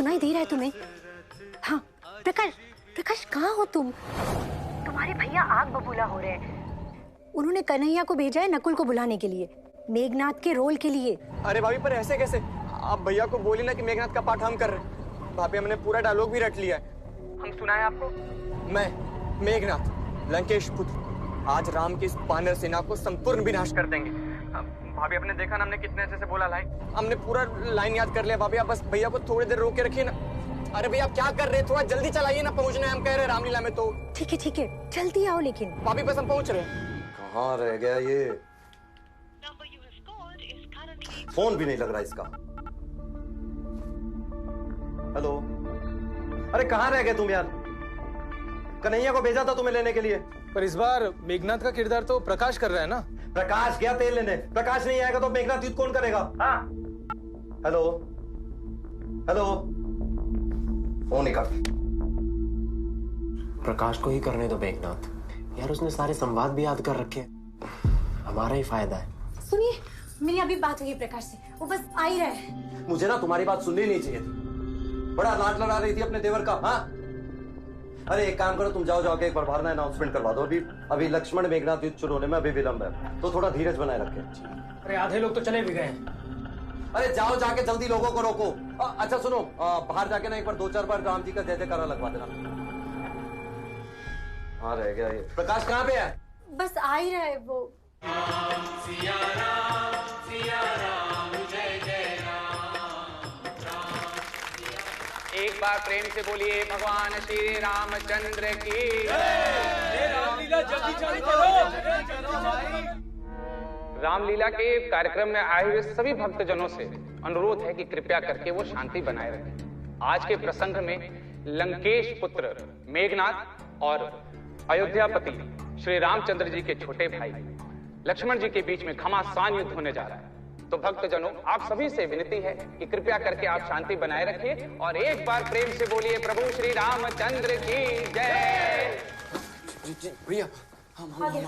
सुनाई दे रहा है तुम्हें? हाँ प्रकाश, प्रकाश कहाँ हो तुम? तुम्हारे भैया आग बबूला हो रहे हैं। उन्होंने कन्हैया को भेजा है नकुल को बुलाने के लिए, मेघनाथ के रोल के लिए। अरे भाभी पर ऐसे कैसे? आप भैया को बोली ना कि मेघनाथ का पाठ हम कर रहे हैं। भाभी हमने पूरा डायलॉग भी रट लिया है। हम सुनाए आपको। मैं मेघनाथ लंकेश पुत्र आज राम की इस वानर सेना को संपूर्ण विनाश कर देंगे। भाभी आपने देखा ना हमने कितने अच्छे से बोला लाइन, हमने पूरा लाइन याद कर लिया। भाभी आप बस भैया को थोड़ी देर रोक के रखिए ना। अरे भैया आप क्या कर रहे हैं? थोड़ा जल्दी चलाइए ना, पहुंचना है हम कह रहे हैं रामलीला में। तो ठीक है जल्दी आओ। लेकिन भाभी बस हम पहुंच रहे हैं। कहाँ रह गया ये? फोन भी नहीं लग रहा इसका। हेलो, अरे कहाँ रह गए तुम यार? कन्हैया को भेजा था तुम्हें लेने के लिए। पर इस बार मेघनाथ का किरदार तो प्रकाश कर रहा है ना। प्रकाश गया तेल लेने, प्रकाश नहीं आएगा तो मेघनाथ युद्ध कौन करेगा? हाँ? हेलो हेलो, फोन ही काट। प्रकाश को ही करने दो मेघनाथ। यार उसने सारे संवाद भी याद कर रखे हैं, हमारा ही फायदा है। सुनिए, मेरी अभी बात हुई प्रकाश से, वो बस आ ही रहा है। मुझे ना तुम्हारी बात सुननी नहीं चाहिए थी। बड़ा लाड लड़ा रही थी अपने देवर का। हाँ, अरे एक काम करो, तुम जाओ जाके एक बार बाहर ना अनाउंसमेंट करवा दो। अभी लक्ष्मण मेघनाथ युद्ध शुरू होने में अभी विलंब है, तो थोड़ा धीरज बनाए रखें। अरे आधे लोग तो चले भी गए। अरे जाओ जाके जल्दी लोगों को रोको। अच्छा सुनो, बाहर जाके ना एक बार 2-4 बार राम जी का जय जयकारा लगवा देना। हाँ रह गया ये। प्रकाश कहाँ पे है? बस आ ही रहा है वो। सिया राम जय जय एक बार प्रेम से बोलिए भगवान श्री रामचंद्र की। रामलीला जल्दी चालू करो। रामलीला के कार्यक्रम में आए हुए सभी भक्तजनों से अनुरोध है कि कृपया करके वो शांति बनाए रखें। आज के प्रसंग में लंकेश पुत्र मेघनाथ और अयोध्यापति श्री रामचंद्र जी के छोटे भाई लक्ष्मण जी के बीच में घमासान युद्ध होने जा रहा है। तो भक्तजनों, आप सभी से विनती है कि कृपया करके आप शांति बनाए रखिए और एक बार प्रेम से बोलिए प्रभु श्री रामचंद्र की जय। भैया हम आ गए।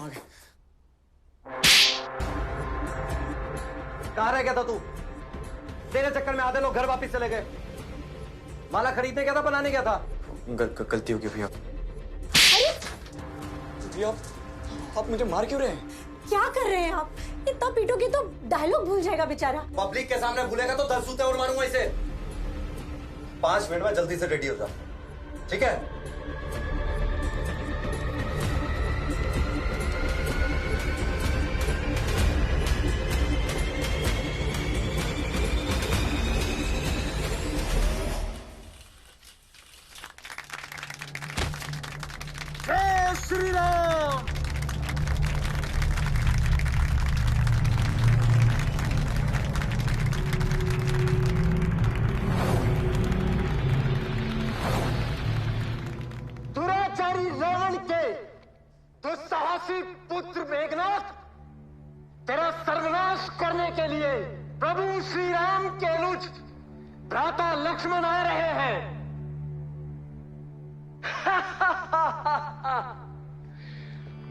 कहाँ रह गया था तू? तेरे चक्कर में आधे लोग घर वापस चले गए। माला खरीदने गया था, बनाने गया था? गलती हो गई भैया। भैया आप मुझे मार क्यों रहे हैं? क्या कर रहे हैं आप? इतना पीटोगे तो डायलॉग भूल जाएगा बेचारा। पब्लिक के सामने भूलेगा तो 10 जूते और मारूंगा इसे। 5 मिनट में जल्दी से रेडी हो जा, ठीक है? जय श्री राम। दुराचारी रावण के दुस्साहसी पुत्र मेघनाथ, तेरा सर्वनाश करने के लिए प्रभु श्री राम के अनुज भ्राता लक्ष्मण आ रहे हैं।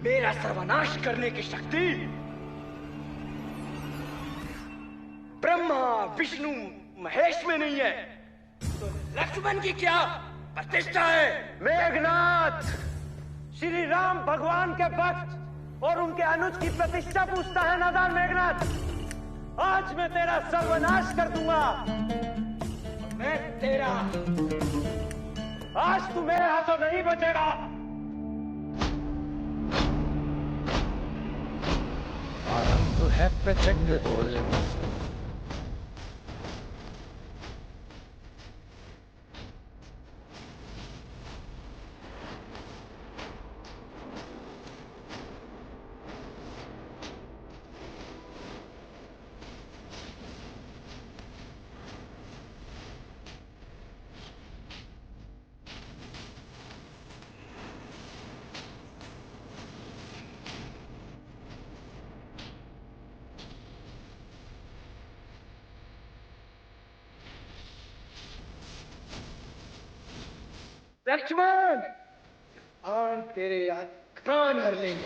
मेरा सर्वनाश करने की शक्ति ब्रह्मा विष्णु महेश में नहीं है, तो लक्ष्मण की क्या प्रतिष्ठा है? मेघनाथ श्री राम भगवान के भक्त और उनके अनुज की प्रतिष्ठा पूछता है नादान मेघनाथ। आज मैं तेरा सर्वनाश कर दूंगा। मैं तेरा, आज तू मेरे हाथों नहीं बचेगा। तो है प्रचंड बोल। लक्ष्मण और तेरे याद प्राण हर लेंगे।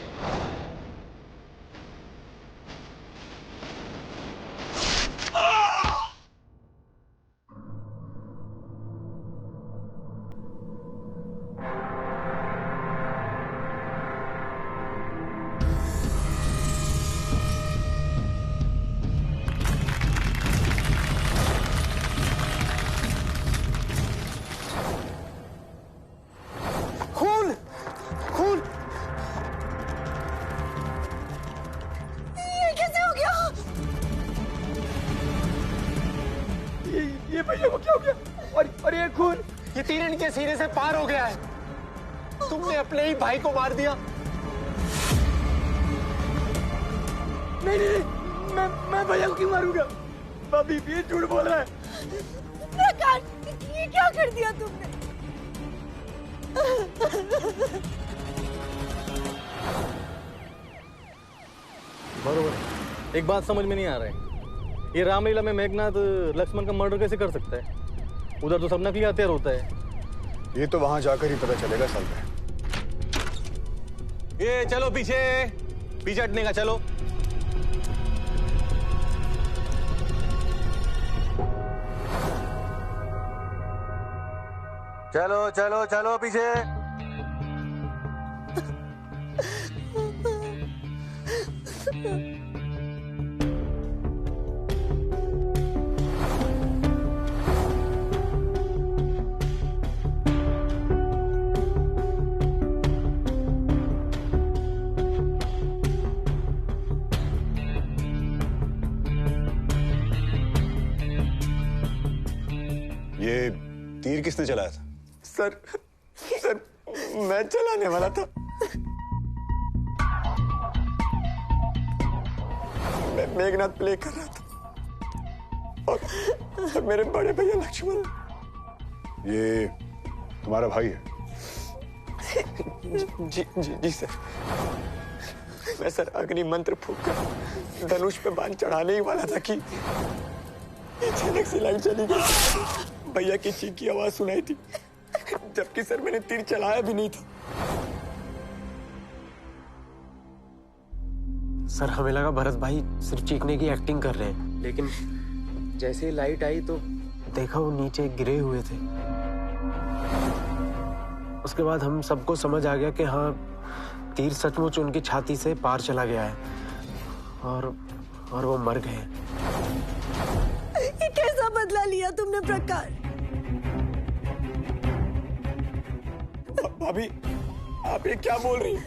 तीर इनके सीने से पार हो गया है। तुमने अपने ही भाई को मार दिया। नहीं नहीं, मैं भैया को क्यों मारूंगा? भाभी ये झूठ बोल रहा है। प्रकाश, ये क्या कर दिया तुमने? बरोबर। एक बात समझ में नहीं आ रहा है, ये रामलीला में मेघनाथ लक्ष्मण का मर्डर कैसे कर सकता है? उधर तो सब नकली हथियार होता है। ये तो वहां जाकर ही पता चलेगा साल में। ये चलो पीछे हटने का, चलो। चलो चलो चलो पीछे। ये तीर किसने चलाया था? सर मैं चलाने वाला था। मैं मेघनाथ प्ले कर रहा था और मेरे बड़े भैया लक्ष्मण। ये तुम्हारा भाई है? जी सर। मैं सर अग्नि मंत्र फूंक कर धनुष पे बाण चढ़ाने ही वाला था कि अचानक से लाइट चली गई। भैया की चीख की आवाज सुनाई थी, जबकि सर मैंने तीर चलाया भी नहीं था। सर हमें लगा भरत भाई सिर्फ चीखने की एक्टिंग कर रहे हैं, लेकिन जैसे ही लाइट आई तो देखा वो नीचे गिरे हुए थे। उसके बाद हम सबको समझ आ गया कि हाँ, तीर सचमुच उनकी छाती से पार चला गया है और वो मर गए। ये कैसा बदला लिया तुमने प्रकाश? भाभी आप ये क्या बोल रही हैं?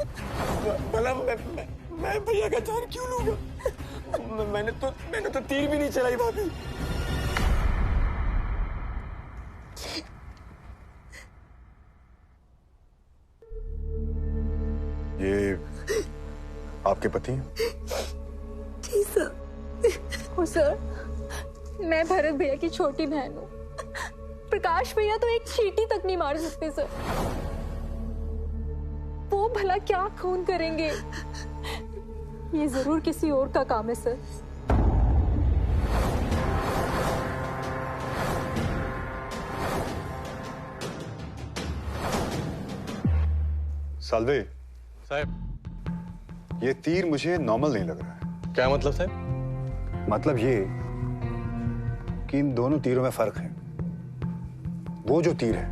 भला मैं भैया का जान क्यों लूंगा? मैंने तो तीर भी नहीं चलाई भाभी। ये आपके पति हैं? जी सर। ओ सर, मैं भरत भैया की छोटी बहन हूँ। प्रकाश भैया तो एक चींटी तक नहीं मार सकते सर। वो भला क्या खून करेंगे? ये जरूर किसी और का काम है सर। साल्वे साहब, ये तीर मुझे नॉर्मल नहीं लग रहा है। क्या मतलब साहब? मतलब ये कि इन दोनों तीरों में फर्क है। वो जो तीर है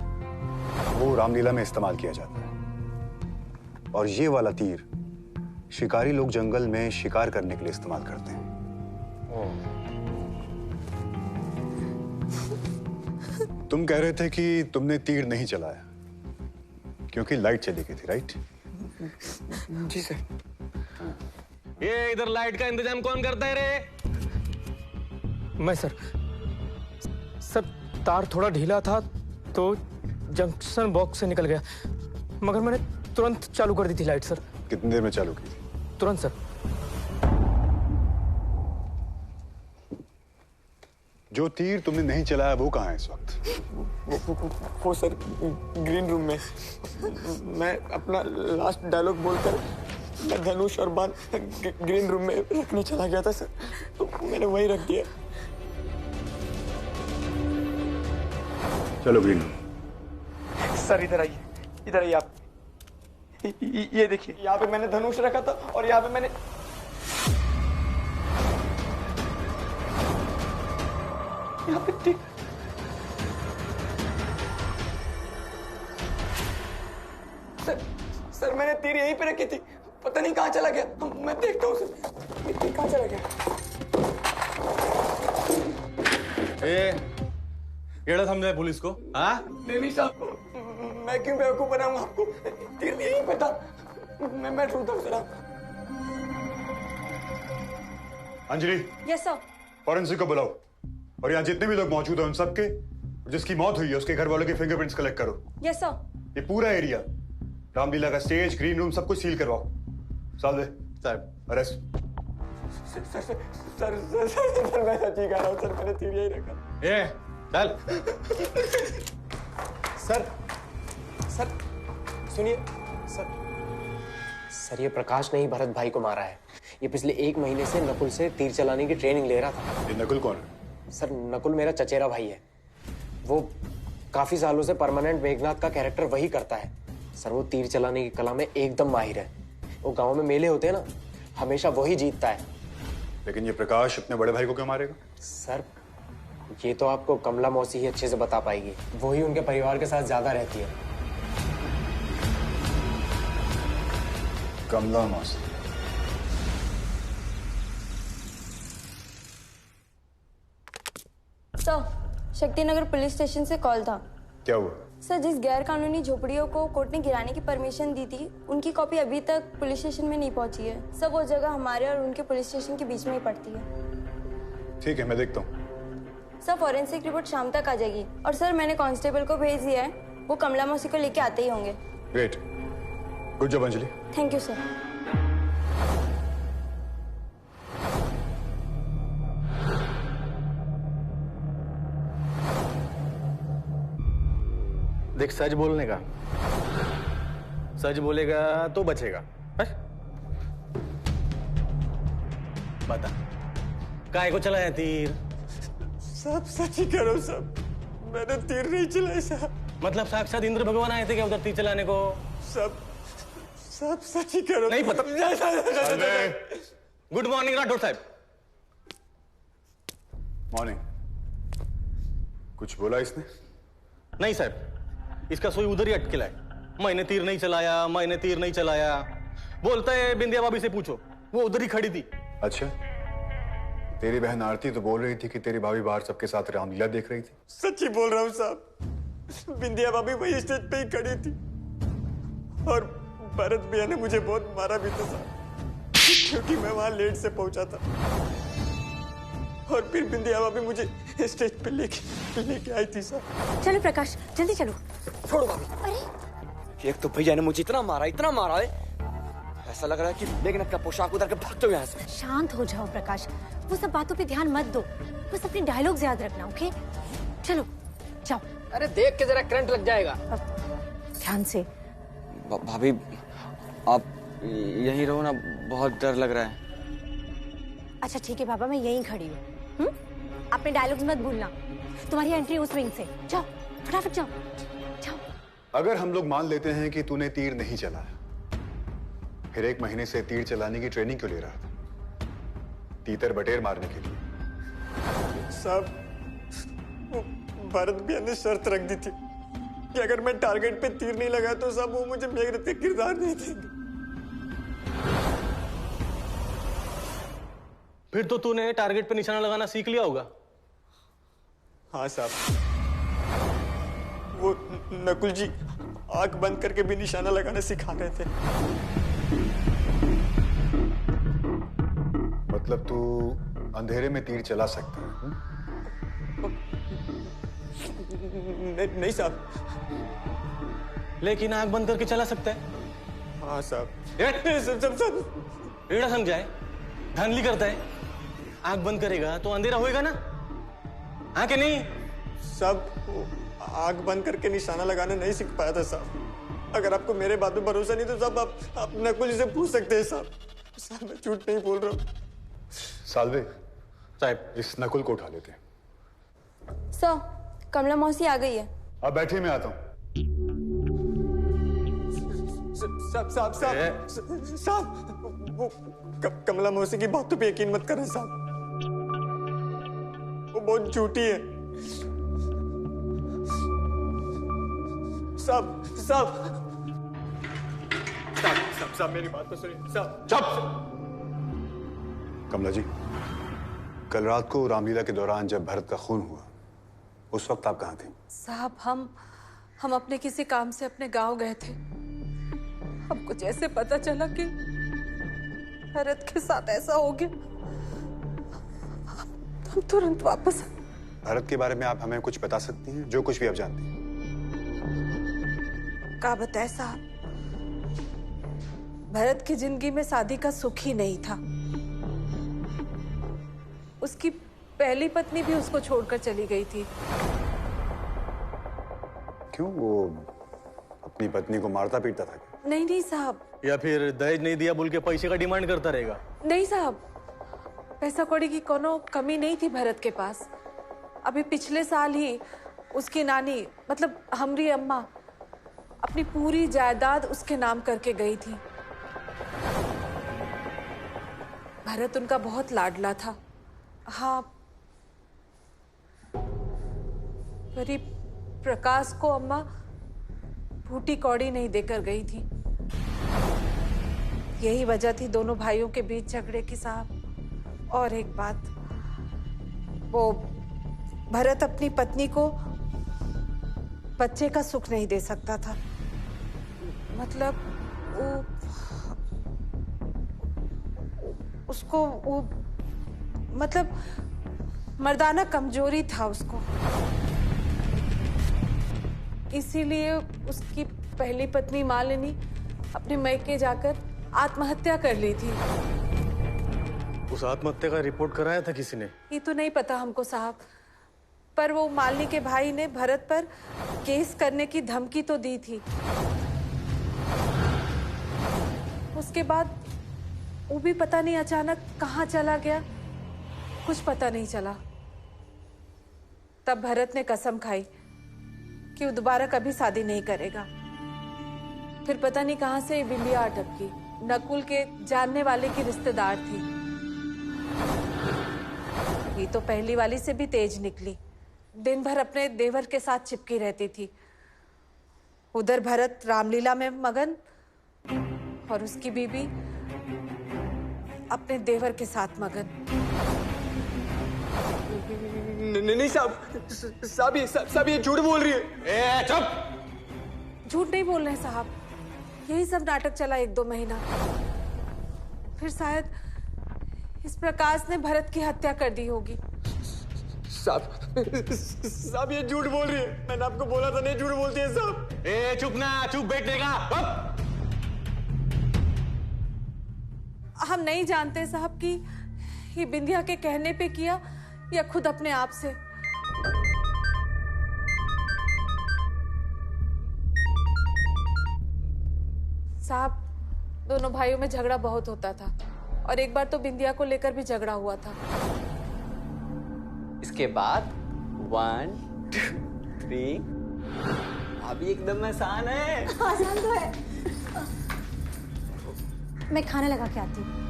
वो रामलीला में इस्तेमाल किया जाता है और ये वाला तीर शिकारी लोग जंगल में शिकार करने के लिए इस्तेमाल करते हैं। तुम कह रहे थे कि तुमने तीर नहीं चलाया क्योंकि लाइट चली गई थी, राइट? जी सर। ये इधर लाइट का इंतजाम कौन करता है रे? मैं सर तार थोड़ा ढीला था तो जंक्शन बॉक्स से निकल गया, मगर मैंने तुरंत चालू कर दी थी लाइट सर। कितनी देर में चालू की थी? तुरंत सर। जो तीर तुमने नहीं चलाया वो कहाँ है इस वक्त? वो सर ग्रीन रूम में। मैं अपना लास्ट डायलॉग बोलकर मैं धनुष और बाण ग्रीन रूम में रखने चला गया था सर, तो मैंने वहीं रख दिया। चलो ग्रीन। सर इधर आइए आप। ये देखिए, यहाँ पे मैंने धनुष रखा था और यहाँ पे मैंने तीर। सर मैंने तीर यहीं पे रखी थी, पता नहीं कहाँ चला गया। मैं देखता हूँ सर, ये तीर कहाँ चला गया। केड़ा समझाए पुलिस को? हाँ? नहीं साहब, मैं क्यों बेवकूफ बनाऊंगा आपको? तीर यहीं पे था। मैं ढूंढता हूँ sir. Anjali, yes sir. Forensic को बुलाओ और यहाँ जितने भी लोग मौजूद हैं उन सबके जिसकी मौत हुई है उसके घर वालों के फिंगरप्रिंट्स कलेक्ट करो। Yes sir. ये पूरा एरिया, रामलीला का स्टेज, ग्रीन रूम, सब कुछ सील करवाओ। साल्वे साहब अरेस्ट। सर मैं सच्ची कह रहा हूँ सर, मैंने तीर यही रखा। ये चल। सर सुनिए सर, ये प्रकाश ने ही भरत भाई को मारा है। ये पिछले 1 महीने से नकुल से तीर चलाने की ट्रेनिंग ले रहा था। ये नकुल कौन है? सर नकुल मेरा चचेरा भाई है। वो काफी सालों से परमानेंट मेघनाथ का कैरेक्टर वही करता है। सर वो तीर चलाने की कला में एकदम माहिर है। वो गांव में मेले होते हैं ना, हमेशा वही जीतता है। लेकिन ये प्रकाश अपने बड़े भाई को क्यों मारेगा? सर ये तो आपको कमला मौसी ही अच्छे से बता पाएगी। वो ही उनके परिवार के साथ ज्यादा रहती है। कमला मौसी? सर शक्तिनगर पुलिस स्टेशन से कॉल था। क्या हुआ? सर जिस गैर कानूनी झोपड़ियों को कोर्ट ने गिराने की परमिशन दी थी, उनकी कॉपी अभी तक पुलिस स्टेशन में नहीं पहुंची है। सर वो जगह हमारे और उनके पुलिस स्टेशन के बीच में ही पड़ती है। ठीक है, मैं देखता हूँ। सर फॉरेंसिक रिपोर्ट शाम तक आ जाएगी। और सर मैंने कांस्टेबल को भेज दिया है, वो कमला मौसी को लेके आते ही होंगे। Great, good job Anjali. Thank you sir. देख, सच बोलने का, सच बोलेगा तो बचेगा। बता, काय को चलाया तीर? सब सच ही कह रहा हूँ सब, मैंने तीर नहीं चलाया साहब। मतलब साक्षात इंद्र भगवान आए थे क्या उधर तीर चलाने को? सब सच ही कह रहा हूँ। नहीं पता। गुड मॉर्निंग राठौर साहब। मॉर्निंग। कुछ बोला इसने? नहीं साहब, इसका सोई उधर ही अटकेला है। मैंने तीर नहीं चलाया, मैंने तीर नहीं चलाया। बोलता है बिंदिया भाभी से पूछो, वो उधर ही खड़ी थी। अच्छा, तेरी बहन आरती तो बोल रही थी कि तेरी भाभी बाहर सबके साथ रामलीला देख रही थी। सच्ची बोल रहा हूँ साहब, बिंदिया भाभी वही स्टेज पे ही खड़ी थी और भरत भैया ने मुझे बहुत मारा भी था साहब, क्योंकि मैं वहां लेट से पहुंचा था। और फिर बिंदिया भाभी मुझे स्टेज पे लेके आई थी साहब। चलो प्रकाश जल्दी चलो। छोड़ो भाभी। अरे एक तो भैया ने मुझे इतना मारा है, ऐसा लग रहा है कि मेघनाथ का पोशाक उतार के भागते हुए यहाँ से। शांत हो जाओ प्रकाश, वो सब बातों पे ध्यान मत दो, बस अपने डायलॉग्स याद रखना। ओके चलो जाओ। अरे देख के जरा करंट लग जाएगा। ध्यान से। भाभी आप यहीं रहो ना, बहुत डर लग रहा है। अच्छा ठीक है बाबा, मैं यहीं खड़ी हूँ। अपने डायलॉग्स मत भूलना। तुम्हारी एंट्री उस विंग से। जाओ फटाफट जाओ। अगर हम लोग मान लेते हैं कि तूने तीर नहीं चलाया, फिर 1 महीने से तीर चलाने की ट्रेनिंग क्यों ले रहा था? तीतर बटेर मारने के लिए? साहब भरत भैया ने शर्त रख दी थी कि अगर मैं टारगेट पे तीर नहीं लगा तो साहब वो मुझे मेघनाथ का किरदार नहीं देंगे। फिर तो तूने टारगेट पे निशाना लगाना सीख लिया होगा। हाँ साहब, वो नकुल जी आंख बंद करके भी निशाना लगाना सिखा रहे थे। मतलब तू अंधेरे में तीर चला सकता है? नहीं साहब। लेकिन आंख बंद करके चला सकता है। हाँ साहब। सब एड़ा समझाए, धांधली करता है। आंख बंद करेगा तो अंधेरा होएगा ना, हाँ कि नहीं? सब आंख बंद करके निशाना लगाना नहीं सीख पाया था साहब। अगर आपको मेरे बात पे भरोसा नहीं तो साहब आप नकुल जी से पूछ सकते हैं साहब। साहब मैं झूठ नहीं बोल रहा हूँ। साल्वे साहब, इस नकुल को उठा लेते हैं। सर कमला मौसी आ गई है। अब बैठिए, मैं आता हूँ। साहब वो कमला मौसी की बातों पे यकीन मत करें साहब, वो बहुत झूठी है साहब। साहब मेरी बात तो सुनिए साहब। चुप। कमला जी, कल रात को रामलीला के दौरान जब भरत का खून हुआ, उस वक्त आप कहाँ थे? साहब हम अपने किसी काम से अपने गांव गए थे। हमको जैसे पता चला कि भरत के साथ ऐसा हो गया, हम तुरंत वापस भरत के बारे में आप हमें कुछ बता सकती हैं, जो कुछ भी आप जानती हैं? का बताए साहब, भरत की जिंदगी में शादी का सुख ही नहीं था। उसकी पहली पत्नी भी उसको छोड़कर चली गई थी। क्यों, वो अपनी पत्नी को मारता पीटता था क्या? नहीं नहीं साहब। या फिर दहेज नहीं दिया बोल के पैसे का डिमांड करता रहेगा? नहीं साहब, पैसा कौड़ी की कोनो कमी नहीं थी भरत के पास। अभी पिछले साल ही उसकी नानी मतलब हमरी अम्मा अपनी पूरी जायदाद उसके नाम करके गई थी। भरत उनका बहुत लाडला था। हाँ, परी प्रकाश को अम्मा फूटी कौड़ी नहीं देकर गई थी। यही वजह थी दोनों भाइयों के बीच झगड़े की साहब। और एक बात, वो भरत अपनी पत्नी को बच्चे का सुख नहीं दे सकता था। मतलब उसको मतलब मर्दाना कमजोरी था उसको। इसीलिए उसकी पहली पत्नी मालिनी अपने मैके जाकर आत्महत्या कर ली थी। उस आत्महत्या का रिपोर्ट कराया था किसी ने? ये तो नहीं पता हमको साहब, पर वो मालिनी के भाई ने भरत पर केस करने की धमकी तो दी थी। उसके बाद वो भी पता नहीं अचानक कहाँ चला गया, कुछ पता नहीं चला। तब भरत ने कसम खाई कि वो दोबारा कभी शादी नहीं करेगा। फिर पता नहीं कहाँ से बिंदिया अटकी, नकुल के जानने वाले की रिश्तेदार थी। ये तो पहली वाली से भी तेज निकली, दिन भर अपने देवर के साथ चिपकी रहती थी। उधर भरत रामलीला में मगन और उसकी बीबी अपने देवर के साथ मगन। नहीं साहब ये झूठ बोल रही है। चुप! झूठ नहीं बोल रहे साहब, यही सब नाटक चला 1-2 महीना। फिर शायद इस प्रकाश ने भरत की हत्या कर दी होगी। साहब ये झूठ बोल रही है। मैंने आपको बोला था नहीं झूठ बोलती है साहब। चुप ना, चुप बैठेगा। हम नहीं जानते साहब कि ये बिंदिया के कहने पे किया या खुद अपने आप से। साहब, दोनों भाइयों में झगड़ा बहुत होता था और एक बार तो बिंदिया को लेकर भी झगड़ा हुआ था। इसके बाद 1 2 3 अभी एकदम आसान है। आसान तो है। मैं खाना लगा के आती हूँ।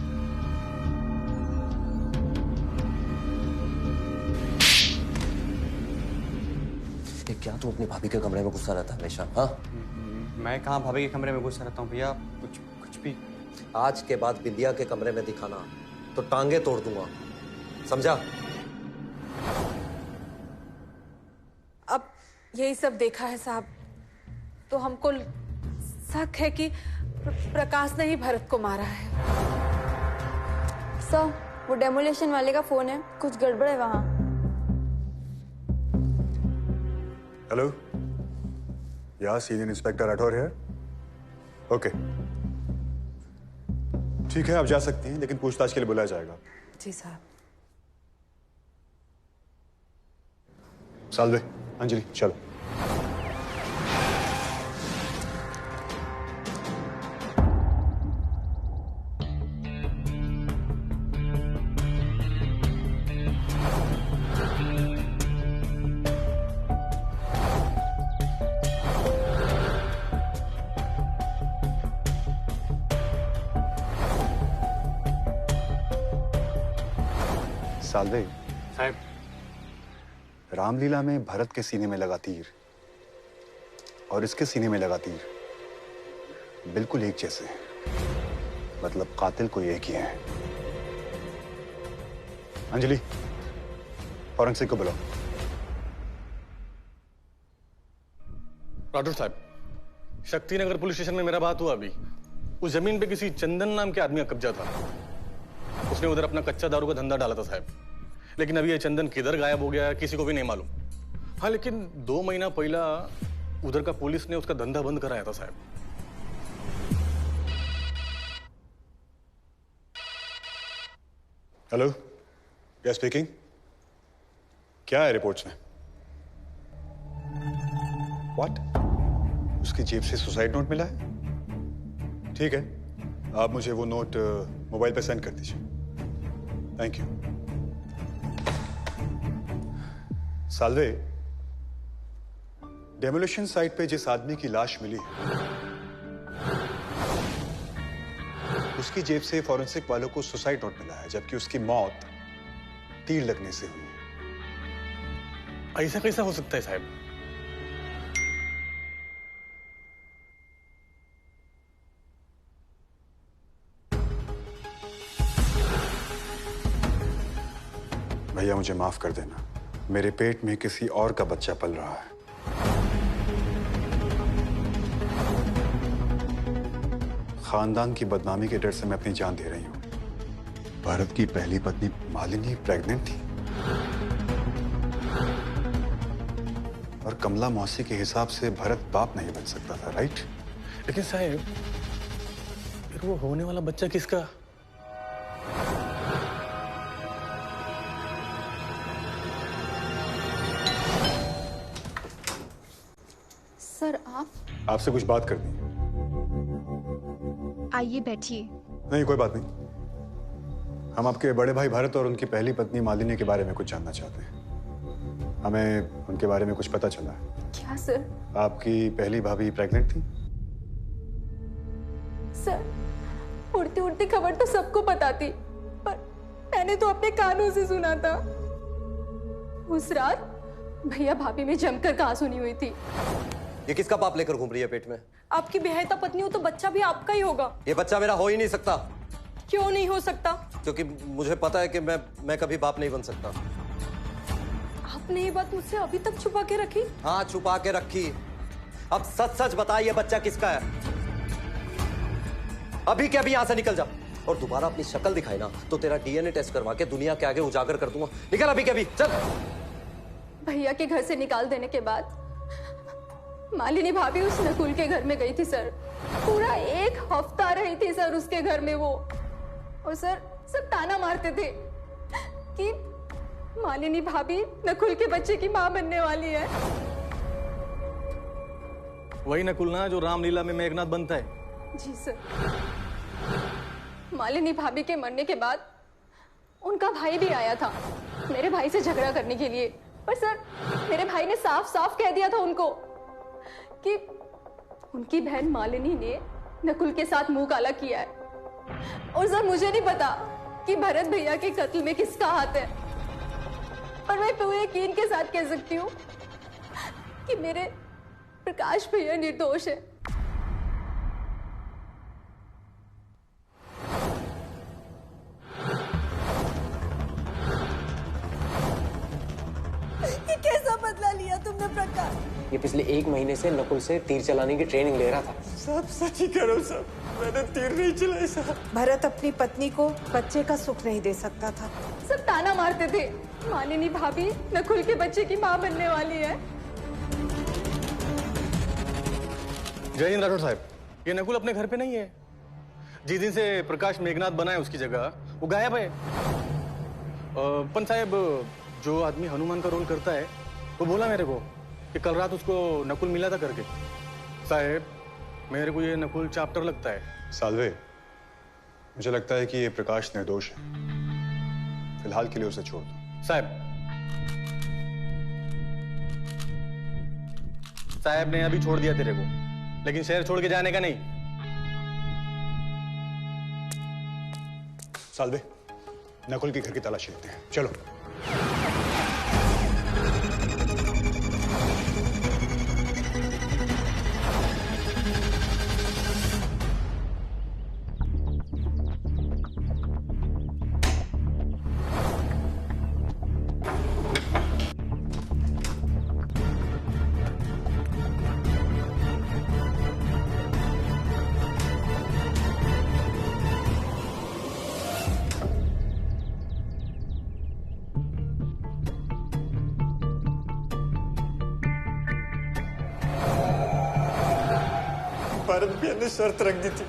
क्या तू अपनी भाभी के कमरे में गुस्सा रहता है हमेशा? हाँ, मैं कहाँ भाभी के कमरे में गुस्सा रहता हूँ भैया, कुछ भी। आज के बाद बिंदिया के कमरे में दिखाना तो टांगे तोड़ दूंगा, समझा? अब यही सब देखा है साहब तो हमको शक है कि प्रकाश ने ही भरत को मारा है। सर, वो डेमोलेशन वाले का फोन है, कुछ गड़बड़ है वहाँ। हेलो, या सीनियर इंस्पेक्टर राठौर है? ओके, ठीक है, आप जा सकती हैं, लेकिन पूछताछ के लिए बुलाया जाएगा। जी साहब। सालवे, अंजलि, चलो। सालवे साहब, रामलीला में भरत के सीने में लगा तीर और इसके सीने में लगा तीर बिल्कुल एक जैसे हैं। मतलब कातिल कोई एक ही है। अंजलि, फॉरेंसिक को बुलाओ। राठौर साहब, शक्तिनगर पुलिस स्टेशन में मेरा बात हुआ अभी। उस जमीन पे किसी चंदन नाम के आदमी का कब्जा था। उसने उधर अपना कच्चा दारू का धंधा डाला था साहब। लेकिन अभी ये चंदन किधर गायब हो गया किसी को भी नहीं मालूम। हाँ, लेकिन 2 महीना पहला उधर का पुलिस ने उसका धंधा बंद कराया था साहब। हेलो, या स्पीकिंग। क्या है रिपोर्ट्स में? व्हाट? उसकी जेब से सुसाइड नोट मिला है? ठीक है, आप मुझे वो नोट मोबाइल पे सेंड कर दीजिए। Thank you. Salve, demolition site पे जिस आदमी की लाश मिली है उसकी जेब से फॉरेंसिक वालों को सुसाइड नोट मिला है, जबकि उसकी मौत तीर लगने से हुई है। ऐसा कैसा हो सकता है साहब? भैया मुझे माफ कर देना, मेरे पेट में किसी और का बच्चा पल रहा है। खानदान की बदनामी के डर से मैं अपनी जान दे रही हूं। भारत की पहली पत्नी मालिनी प्रेग्नेंट थी और कमला मौसी के हिसाब से भरत बाप नहीं बन सकता था, राइट? लेकिन साहब, फिर वो होने वाला बच्चा किसका? सर, आपसे कुछ बात करनी है। आइए बैठिए। नहीं, कोई बात नहीं। हम आपके बड़े भाई भरत और उनकी पहली पत्नी मालिनी के बारे में कुछ जानना चाहते हैं। हमें उनके बारे में कुछ पता चला है। क्या सर? आपकी पहली भाभी प्रेग्नेंट थी? सर, उड़ती उड़ती खबर तो सबको पता थी, पर मैंने तो अपने कानों से सुना था। उस रात भैया भाभी में जमकर कहाँ सुनी हुई थी। ये किसका पाप लेकर घूम रही है पेट में? आपकी बेहता पत्नी हो तो बच्चा भी आपका ही होगा। ये बच्चा मेरा हो ही नहीं सकता। क्यों नहीं हो सकता? क्योंकि मुझे पता है कि मैं कभी बाप नहीं बन सकता। आपने ये बात मुझसे अभी तक छुपा के रखी? हाँ, छुपा के रखी। अब सच सच बता, ये बच्चा किसका है? अभी के अभी यहां से निकल जा, और दोबारा अपनी शक्ल दिखाई ना तो तेरा डीएनए टेस्ट करवा के दुनिया के आगे उजागर कर दूंगा। निकल अभी के अभी, चल। भैया के घर से निकाल देने के बाद मालिनी भाभी उस नकुल के घर में गई थी सर। पूरा 1 हफ्ता रही थी सर उसके घर में वो। और सर, सब ताना मारते थे कि मालिनी भाभी नकुल के बच्चे की मां बनने वाली है। वही नकुल ना जो रामलीला में मेघनाथ बनता है? जी सर। मालिनी भाभी के मरने के बाद उनका भाई भी आया था मेरे भाई से झगड़ा करने के लिए, पर सर मेरे भाई ने साफ साफ कह दिया था उनको कि उनकी बहन मालिनी ने नकुल के साथ मुंह काला किया है। और सर, मुझे नहीं पता कि भरत भैया के कत्ल में किसका हाथ है, पर मैं पूरे यकीन के साथ कह सकती हूँ कि मेरे प्रकाश भैया निर्दोष है। ये कैसा बदला लिया तुमने प्रकाश? ये पिछले 1 महीने से नकुल से तीर चलाने की ट्रेनिंग ले रहा था। सब सच ही करो सब, मैंने तीर नहीं चलाई साहब। भरत अपनी पत्नी को बच्चे का सुख नहीं दे सकता था। सब ताना मारते थे, मालिनी भाभी नकुल के बच्चे की मां बनने वाली है। जय हिंद राठौर साहब, ये नकुल अपने घर पे नहीं है। जिस दिन से प्रकाश मेघनाथ बना है उसकी जगह वो गायब है। पन साहब, जो आदमी हनुमान का रोल करता है वो बोला मेरे को कि कल रात उसको नकुल मिला था करके। साहब, मेरे को ये nकुल चैप्टर लगता है। साल्वे, मुझे लगता है कि ये प्रकाश निर्दोष है। फिलहाल के लिए उसे छोड़ दो। साहब ने अभी छोड़ दिया तेरे को, लेकिन शहर छोड़ के जाने का नहीं। साल्वे, नकुल के घर की तलाशी लेते हैं, चलो। भरत भैया ने शर्त रख दी थी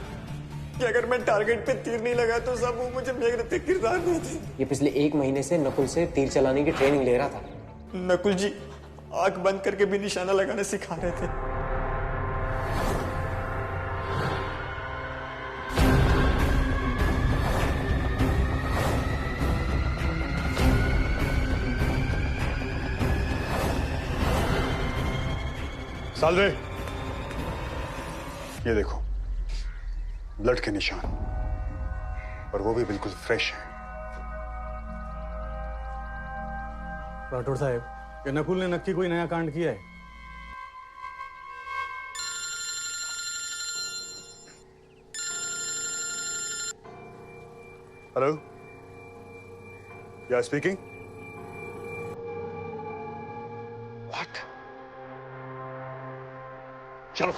कि अगर मैं टारगेट पे तीर नहीं लगा तो सब वो मुझे मेघनाथ के किरदार नहीं थी। ये पिछले 1 महीने से नकुल से तीर चलाने की ट्रेनिंग ले रहा था। नकुल जी आंख बंद करके भी निशाना लगाना सिखा रहे थे। सालरे, ये देखो ब्लड के निशान, और वो भी बिल्कुल फ्रेश है। राठौड़ साहब, ये नकुल ने नक्की कोई नया कांड किया है? हेलो, या स्पीकिंग? व्हाट? चलो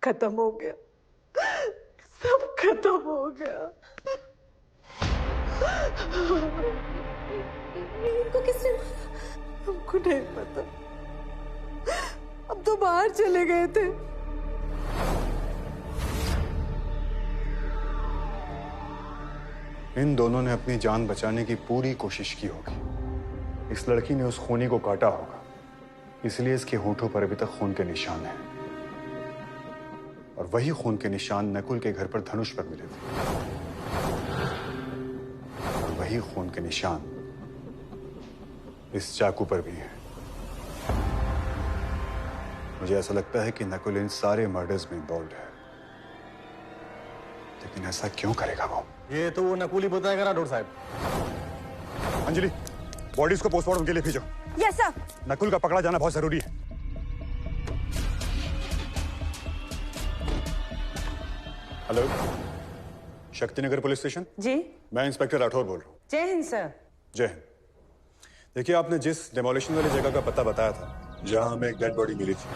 खत्म हो गया, सब खत्म हो गया। इनको किसने मारा? हमको नहीं पता, अब तो बाहर चले गए थे। इन दोनों ने अपनी जान बचाने की पूरी कोशिश की होगी। इस लड़की ने उस खूनी को काटा होगा, इसलिए इसके होठों पर अभी तक खून के निशान हैं। और वही खून के निशान नकुल के घर पर धनुष पर मिले थे, और वही खून के निशान इस चाकू पर भी हैं। मुझे ऐसा लगता है कि नकुल इन सारे मर्डर्स में इन्वॉल्व है, लेकिन ऐसा क्यों करेगा वो? ये तो वो नकुल ही बताएगा राठौड़ साहब। अंजलि, बॉडीज को पोस्टमार्टम के लिए भेजो। Yes sir. नकुल का पकड़ा जाना बहुत जरूरी है। Hello, Shaktinagar police station? जी, मैं इंस्पेक्टर राठौर बोल रहा हूँ। जय हिंद सर। जय हिंद। देखिए, आपने जिस डेमोलिशन वाली जगह का पता बताया था, जहां हमें एक डेड बॉडी मिली थी,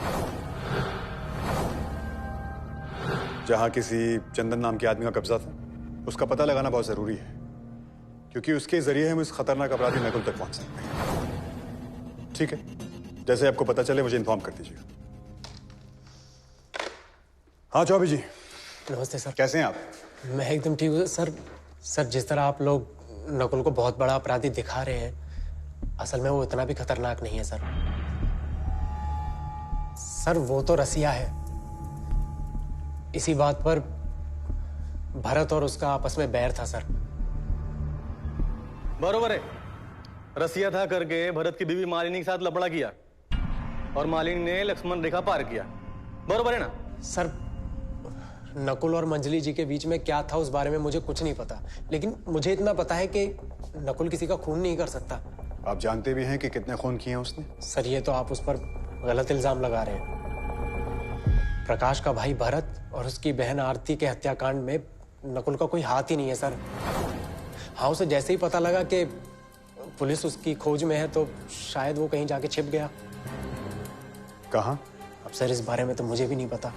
जहां किसी चंदन नाम के आदमी का कब्जा था, उसका पता लगाना बहुत जरूरी है, क्योंकि उसके जरिए हम इस खतरनाक अपराधी नकुल तक पहुंच सकते हैं। ठीक है, जैसे आपको पता चले मुझे इन्फॉर्म कर दीजिएगा। हाँ चौबे जी। नमस्ते सर। कैसे हैं आप? मैं एकदम ठीक हूँ सर। सर, जिस तरह आप लोग नकुल को बहुत बड़ा अपराधी दिखा रहे हैं, असल में वो इतना भी खतरनाक नहीं है सर। सर, वो तो रसिया है। इसी बात पर भरत और उसका आपस में बैर था सर। बरोबर है, रसिया था करके भरत की बीवी मालिनी के साथ लफड़ा किया और मालिनी ने लक्ष्मण रेखा पार किया। बरोबर है ना सर? नकुल और मंजली जी के बीच में क्या था उस बारे में मुझे कुछ नहीं पता, लेकिन मुझे इतना पता है कि नकुल किसी का खून नहीं कर सकता। आप जानते भी हैं कि कितने खून किए हैं उसने? सर, ये तो आप उस पर गलत इल्जाम लगा रहे हैं। प्रकाश का भाई भरत और उसकी बहन आरती के हत्याकांड में नकुल का कोई हाथ ही नहीं है सर। हाँ, उसे जैसे ही पता लगा कि पुलिस उसकी खोज में है तो शायद वो कहीं जाके छिप गया। कहाँ? अब सर, इस बारे में तो मुझे भी नहीं पता।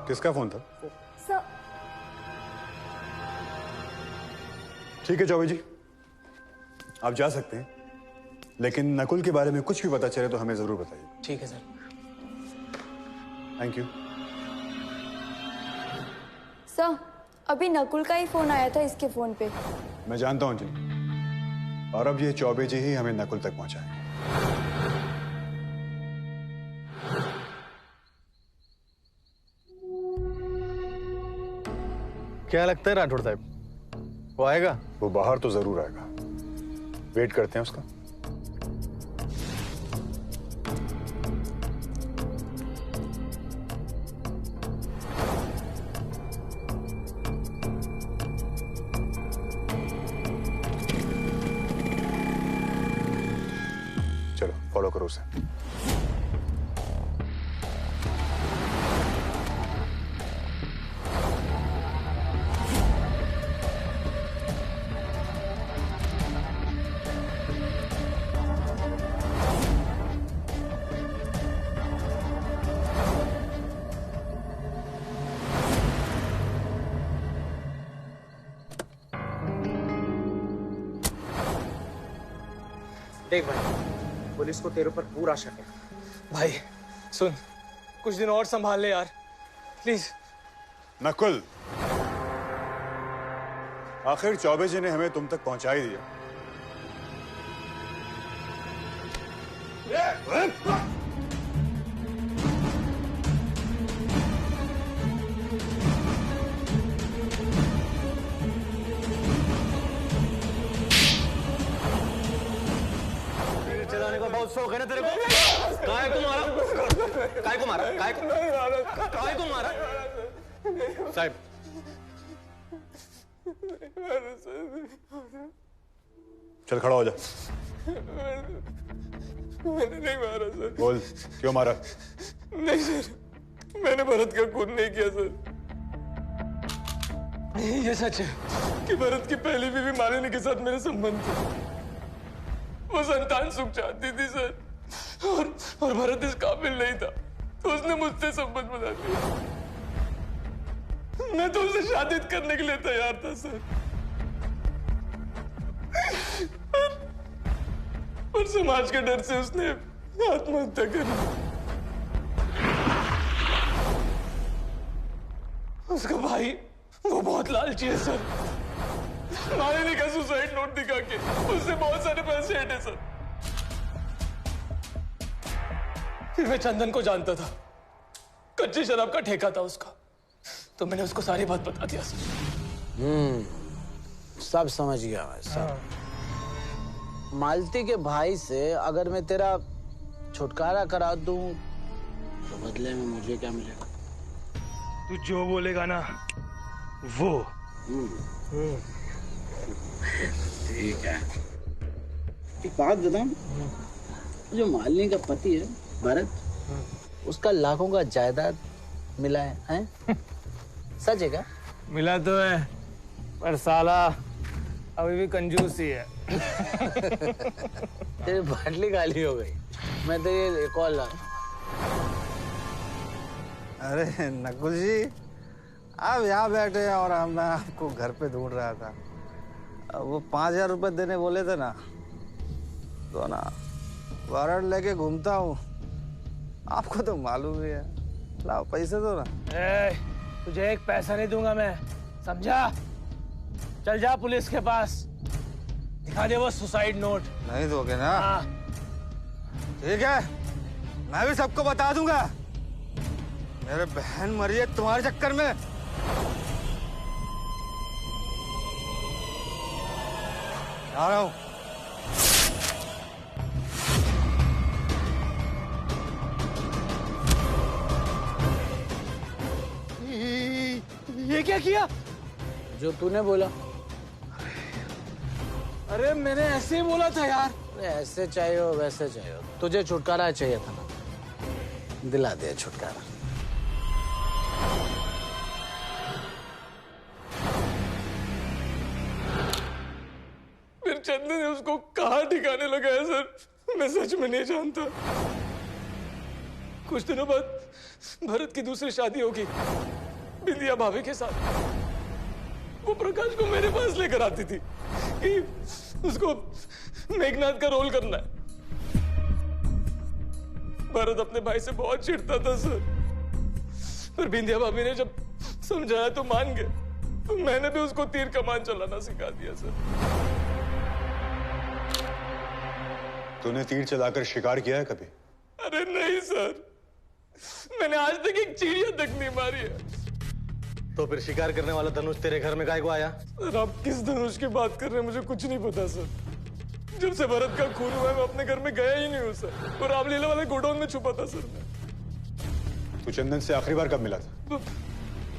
किसका फोन था? सर। ठीक है चौबे जी, आप जा सकते हैं, लेकिन नकुल के बारे में कुछ भी पता चले तो हमें जरूर बताइए। ठीक है सर। Thank you. सर, अभी नकुल का ही फोन आया था इसके फोन पे। मैं जानता हूं अंजलि, और अब ये चौबे जी ही हमें नकुल तक पहुंचाएंगे। क्या लगता है राठौड़ साहब, वो आएगा? वो बाहर तो जरूर आएगा, वेट करते हैं उसका। चलो फॉलो करो उसे। देख भाई, पुलिस को तेरे ऊपर पूरा शक है। भाई सुन, कुछ दिन और संभाल ले यार, प्लीज। नकुल, आखिर चौबे जी ने हमें तुम तक पहुंचा ही दिया। चलाने का बहुत शौक है ना तेरे को? काय को मारा? काय को मारा? काय को मारा? साहब, चल खड़ा हो जा। मैंने नहीं मारा सर। बोल, क्यों मारा? नहीं सर, मैंने भरत का खून नहीं किया सर। ये सच है कि भरत की पहली बीवी मालिनी के साथ मेरे संबंध थे। वो संतान सुख चाहती थी सर, और भरत इस काबिल नहीं था, तो उसने मुझसे संबंध बना लिया। मैं तो उसे शादी करने के लिए तैयार था सर, पर समाज के डर से उसने आत्महत्या कर ली। उसका भाई वो बहुत लालची है सर। मालिनी का सुसाइड नोट दिखा के उससे बहुत सारे पैसे हटे सर। फिर मैं चंदन को जानता था, कच्ची शराब का ठेका था उसका, तो मैंने उसको सारी बात बता दिया सर। सब समझ गया मैं सब। मालती के भाई से अगर मैं तेरा छुटकारा करा दूं तो बदले में मुझे क्या मिलेगा? तू जो बोलेगा ना वो। ठीक है। एक बात बताऊं, जो मालिनी का पति है भरत, उसका लाखों का जायदाद मिला है, हैं? सच है क्या? मिला तो है, पर साला अभी भी कंजूस ही है। तेरी बाटली खाली हो गई, मैं तो ये एक और ला। अरे नकुल जी, आप यहाँ बैठे हैं और मैं आपको घर पे ढूंढ रहा था। वो 5000 रुपए देने बोले थे ना, तो ना वारंट लेके घूमता हूँ, आपको तो मालूम ही है। लाओ पैसे दो ना। तुझे एक पैसा नहीं दूंगा मैं, समझा? चल जा पुलिस के पास, दिखा दे वो सुसाइड नोट। नहीं दोगे ना? ठीक है, मैं भी सबको बता दूंगा। मेरे बहन मरी है तुम्हारे चक्कर में। आ रहा हूं। ये क्या किया? जो तूने बोला। अरे मैंने ऐसे ही बोला था यार। ऐसे चाहिए हो वैसे चाहिए हो, तुझे छुटकारा चाहिए था ना, दिला दे छुटकारा। फिर चंदन ने उसको कहाँ ठिकाने लगाया सर, मैं सच में नहीं जानता। कुछ दिनों बाद भरत की दूसरी शादी होगी बिंदिया भाभी के साथ। वो प्रकाश को मेरे पास लेकर आती थी कि उसको मेघनाथ का रोल करना है। भरत अपने भाई से बहुत चिढ़ता था सर, पर बिंदिया भाभी ने जब समझाया तो मान गए, तो मैंने भी उसको तीर कमान चलाना सिखा दिया सर। तूने तीर चलाकर शिकार किया है कभी? अरे नहीं सर, मैंने आज तक एक चिड़िया तक नहीं मारी है। तो फिर शिकार करने वाला धनुष तेरे घर में काहे को आया? सर आप किस धनुष की बात कर रहे हैं, मुझे कुछ नहीं पता सर। जब से भरत का खून हुआ है मैं अपने घर में गया ही नहीं हूँ सर, और रामलीला वाले गोडाउन में छुपा था सर मैं। तू चंदन से आखिरी बार कब मिला था?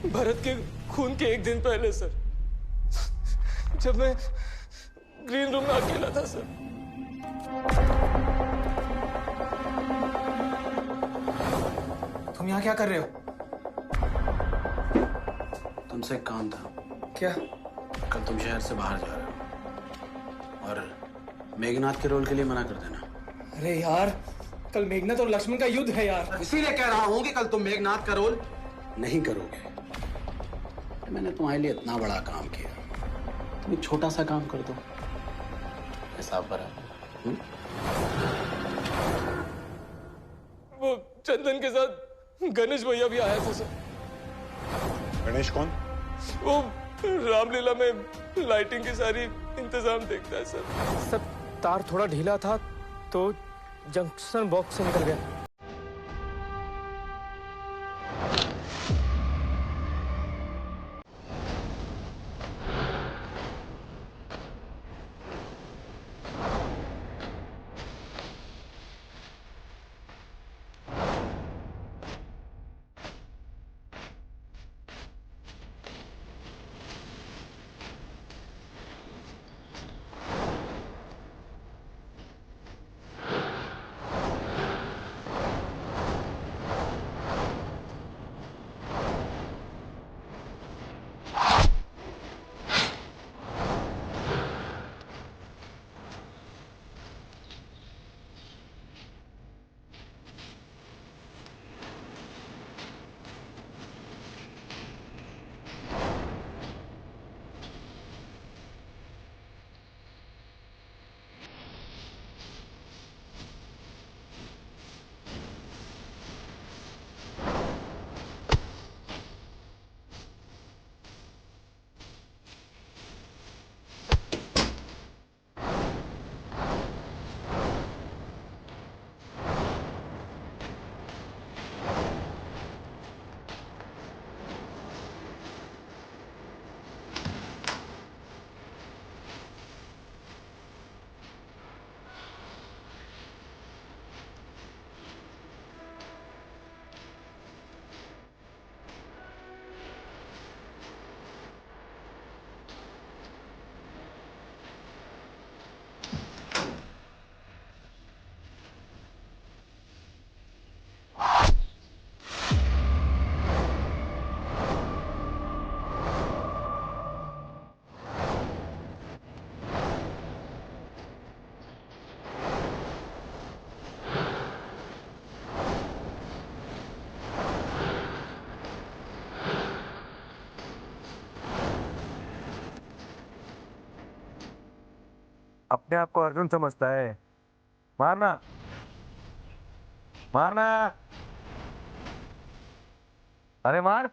भरत के खून के एक दिन पहले सर, जब मैं ग्रीन रूम में अकेला था सर। तुम यहाँ क्या कर रहे हो? तुमसे एक काम था। क्या? कल तुम शहर से बाहर जा रहे हो और मेघनाथ के रोल के लिए मना कर देना। अरे यार, कल मेघनाथ और लक्ष्मण का युद्ध है यार। इसीलिए कह रहा हूँ कि कल तुम मेघनाथ का रोल नहीं करोगे। मैंने तुम्हारे लिए इतना बड़ा काम किया, तुम एक छोटा सा काम कर दो, हिसाब बराबर। वो चंदन के साथ गणेश भैया भी आया था सर। गणेश कौन? वो रामलीला में लाइटिंग की सारी इंतजाम देखता है सर। सब तार थोड़ा ढीला था तो जंक्शन बॉक्स से निकल गया। अपने आप को अर्जुन समझता है। मारना मारना, अरे मार।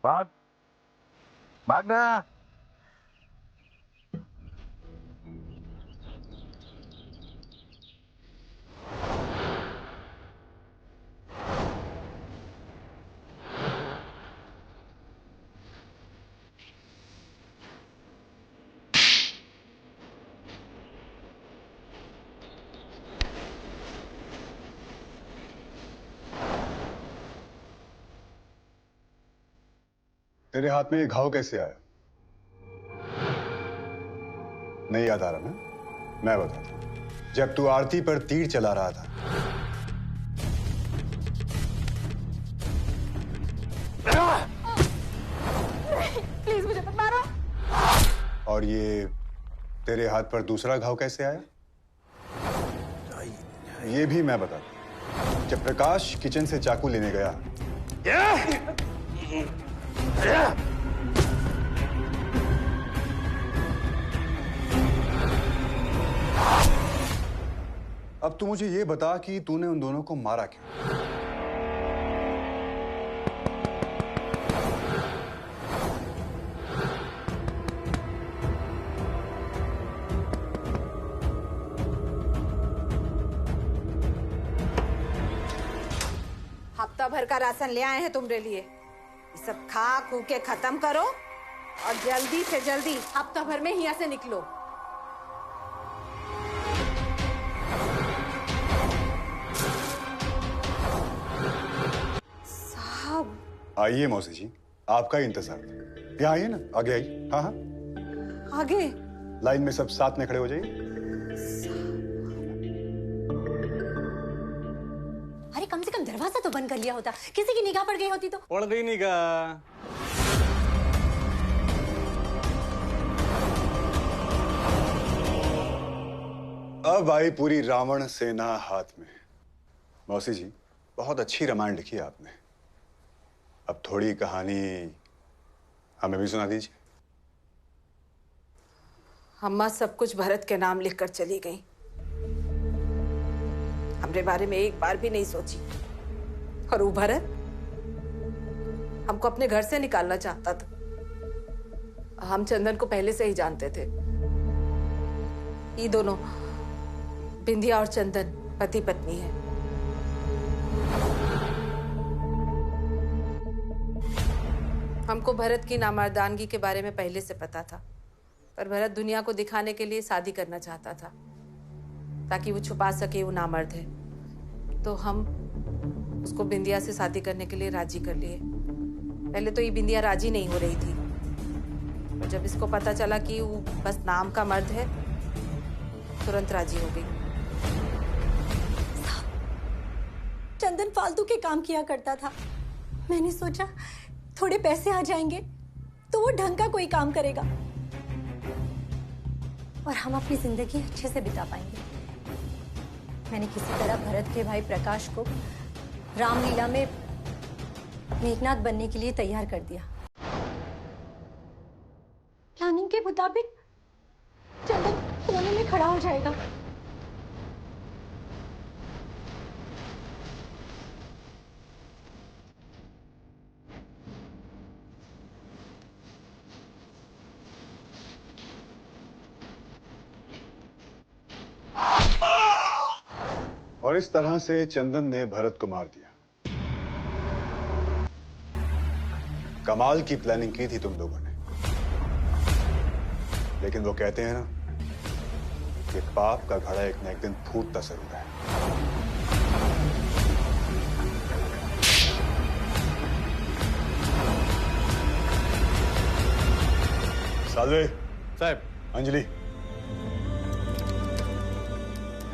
भाग, भागना। तेरे हाथ में ये घाव कैसे आया? नहीं याद आ रहा ना? मैं बताता हूं। जब तू आरती पर तीर चला रहा था, प्लीज मुझे मत मारो। और ये तेरे हाथ पर दूसरा घाव कैसे आया? ये भी मैं बताता हूं। जब प्रकाश किचन से चाकू लेने गया, अब तू मुझे ये बता कि तूने उन दोनों को मारा क्यों? हफ्ता भर का राशन ले आए हैं तुम्हारे लिए। ये सब खा खू के खत्म करो और जल्दी से जल्दी हफ्ता भर में यहाँ से निकलो। साहब। आइए मौसी जी, आपका ही इंतजार था। यहाँ आइए ना, आगे आइए। हाँ हाँ, आगे लाइन में सब साथ में खड़े हो जाइए। अरे कम से कम दरवाजा तो बंद कर लिया होता, किसी की निगाह पड़ गई होती तो। पड़ गई निगाह। अब आई पूरी रावण सेना हाथ में। मौसी जी, बहुत अच्छी रामायण लिखी है आपने। अब थोड़ी कहानी हमें भी सुना दीजिए। अम्मा सब कुछ भरत के नाम लिखकर चली गई। हमरे बारे में एक बार भी नहीं सोची। और वो भरत हमको अपने घर से निकालना चाहता था। हम चंदन को पहले से ही जानते थे। ये दोनों बिंदिया और चंदन पति पत्नी है। हमको भरत की नामर्दानगी के बारे में पहले से पता था, पर भरत दुनिया को दिखाने के लिए शादी करना चाहता था ताकि वो छुपा सके वो नामर्द है। तो हम उसको बिंदिया से शादी करने के लिए राजी कर लिए। पहले तो ये बिंदिया राजी नहीं हो रही थी, और जब इसको पता चला कि वो बस नाम का मर्द है, तुरंत राजी हो गई। चंदन फालतू के काम किया करता था। मैंने सोचा थोड़े पैसे आ जाएंगे तो वो ढंग का कोई काम करेगा और हम अपनी जिंदगी अच्छे से बिता पाएंगे। मैंने किसी तरह भरत के भाई प्रकाश को रामलीला में मेघनाथ बनने के लिए तैयार कर दिया। प्लानिंग के मुताबिक चंदन कोने में खड़ा हो जाएगा। और इस तरह से चंदन ने भरत को मार दिया। कमाल की प्लानिंग की थी तुम लोगों ने, लेकिन वो कहते हैं ना कि पाप का घड़ा एक न एक दिन फूटता जरूर है। सालवे साहब, अंजलि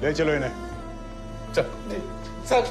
ले चलो इन्हें। चल सर।